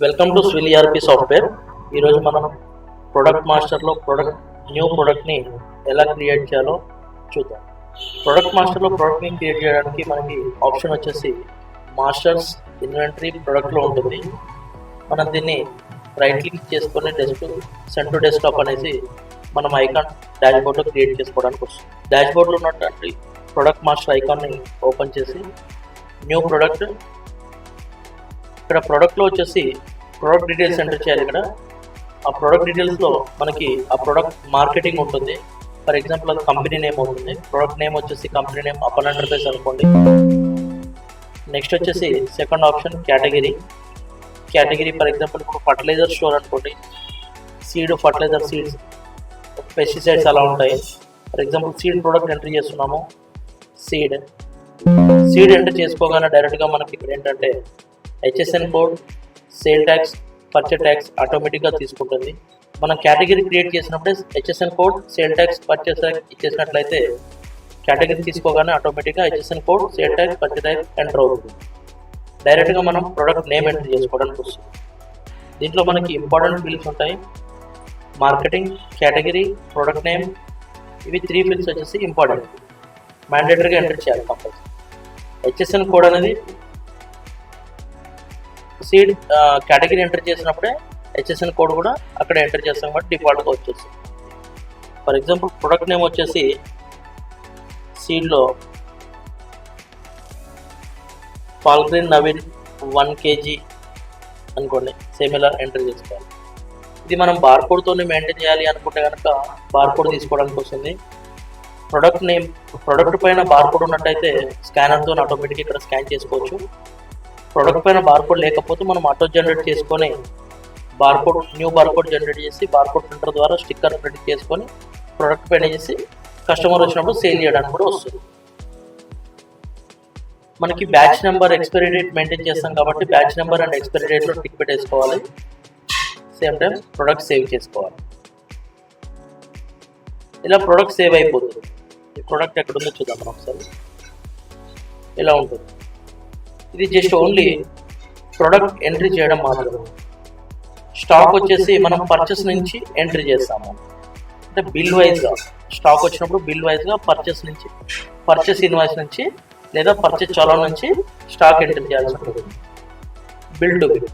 Welcome to Swil ERP software. ఈరోజు మనం product మాస్టర్లో new ప్రోడక్ట్ని ఎలా క్రియేట్ చేయాలో చూద్దాం. ప్రొడక్ట్ మాస్టర్లో ప్రోడక్ట్ని క్రియేట్ చేయడానికి మనకి ఆప్షన్ వచ్చేసి మాస్టర్స్ ఇన్వెంటరీ ప్రొడక్ట్లో ఉంటుంది. మనం దీన్ని రైట్ క్లిక్ చేసుకొని సెండ్ టు డెస్క్టాప్ అనేసి మనం ఐకాన్ డాష్ బోర్డ్లో క్రియేట్ చేసుకోవడానికి వస్తుంది. డాష్ బోర్డ్లో ఉన్నటువంటి ప్రొడక్ట్ మాస్టర్ ఐకాన్ని ఓపెన్ చేసి న్యూ ప్రోడక్ట్, ఇక్కడ ప్రోడక్ట్లో వచ్చేసి ప్రోడక్ట్ డీటెయిల్స్ ఎంటర్ చేయాలి. ఇక్కడ ఆ ప్రోడక్ట్ డీటెయిల్స్లో మనకి ఆ ప్రోడక్ట్ మార్కెటింగ్ ఉంటుంది. ఫర్ ఎగ్జాంపుల్ అది కంపెనీ నేమ్ అవుతుంది. ప్రోడక్ట్ నేమ్ వచ్చేసి company name up and enterprise అనుకోండి. నెక్స్ట్ వచ్చేసి second option category. For example ఇప్పుడు ఫర్టిలైజర్ స్టోర్ అనుకోండి, ఫర్టిలైజర్ సీడ్స్, పెస్టిసైడ్స్ అలా ఉంటాయి. For example seed product enter చేస్తున్నాము. సీడ్ ఎంటర్ చేసుకోగానే డైరెక్ట్గా మనకి ఇక్కడ ఏంటంటే HSN code, sale tax, purchase tax ఆటోమేటిక్గా తీసుకుంటుంది. మనం కేటగిరీ క్రియేట్ చేసినప్పుడే HSN code, sale tax, purchase tax ఇచ్చేసినట్లయితే category తీసుకోగానే ఆటోమేటిక్గా HSN code, sale tax, purchase tax enter అవుతుంది. డైరెక్ట్గా మనం ప్రోడక్ట్ నేమ్ ఎంటర్ చేసుకోవడానికి వస్తుంది. దీంట్లో మనకి ఇంపార్టెంట్ ఫీల్డ్స్ ఉంటాయి. మార్కెటింగ్, కేటగిరీ, ప్రోడక్ట్ నేమ్, ఇవి 3 ఫీల్డ్స్ వచ్చేసి ఇంపార్టెంట్, మ్యాండేటరీగా ఎంటర్ చేయాలి కంపల్సరీ. హెచ్ఎస్ఎన్ కోడ్ అనేది సీడ్ కేటగిరీ ఎంటర్ చేసినప్పుడే హెచ్ఎస్ఎన్ కోడ్ కూడా అక్కడ ఎంటర్ చేస్తాం కాబట్టి డిఫాల్ట్గా వచ్చేస్తుంది. ఫర్ ఎగ్జాంపుల్ ప్రొడక్ట్ నేమ్ వచ్చేసి సీడ్లో పాల్గ్రీన్ నవీన్ 1 kg అనుకోండి, సేమ్ ఇలా ఎంటర్ చేసుకోవాలి. ఇది మనం బార్కోడ్తో మెయింటైన్ చేయాలి అనుకుంటే కనుక బార్కోడ్ తీసుకోవడానికి వస్తుంది. ప్రొడక్ట్ పైన బార్కోడ్ ఉన్నట్టయితే స్కానర్తో ఆటోమేటిక్గా ఇక్కడ స్కాన్ చేసుకోవచ్చు. ప్రొడక్ట్ పైన బార్కోడ్ లేకపోతే మనం ఆటో జనరేట్ చేసుకొని న్యూ బార్కోడ్ జనరేట్ చేసి బార్కోడ్ ప్రింటర్ ద్వారా స్టిక్కర్ ప్రింట్ చేసుకొని ప్రొడక్ట్ పైన చేసి కస్టమర్ వచ్చినప్పుడు సేల్ చేయడానికి కూడా వస్తుంది. మనకి batch number, expiry date maintain చేస్తాం కాబట్టి బ్యాచ్ నెంబర్ అండ్ ఎక్స్పైరీ డేట్లో టిక్ పెట్టేసుకోవాలి. సేమ్ టైం ప్రొడక్ట్ సేవ్ చేసుకోవాలి. ఇలా ప్రొడక్ట్ సేవ్ అయిపోతుంది. ఈ ప్రొడక్ట్ ఎక్కడుందో చూద్దాం మనం ఒకసారి. ఇలా ఉంటుంది. ఇది జస్ట్ ఓన్లీ ప్రొడక్ట్ ఎంట్రీ చేయడం మాత్రమే. స్టాక్ వచ్చేసి మనం పర్చేస్ నుంచి ఎంట్రీ చేస్తాము. అంటే బిల్ వైజ్గా స్టాక్ వచ్చినప్పుడు బిల్ వైజ్గా పర్చేస్ ఇన్వాయిస్ నుంచి లేదా పర్చేస్ చలాన్ నుంచి స్టాక్ ఎంట్రీ చేయాల్సి ఉంటుంది. Bill to bill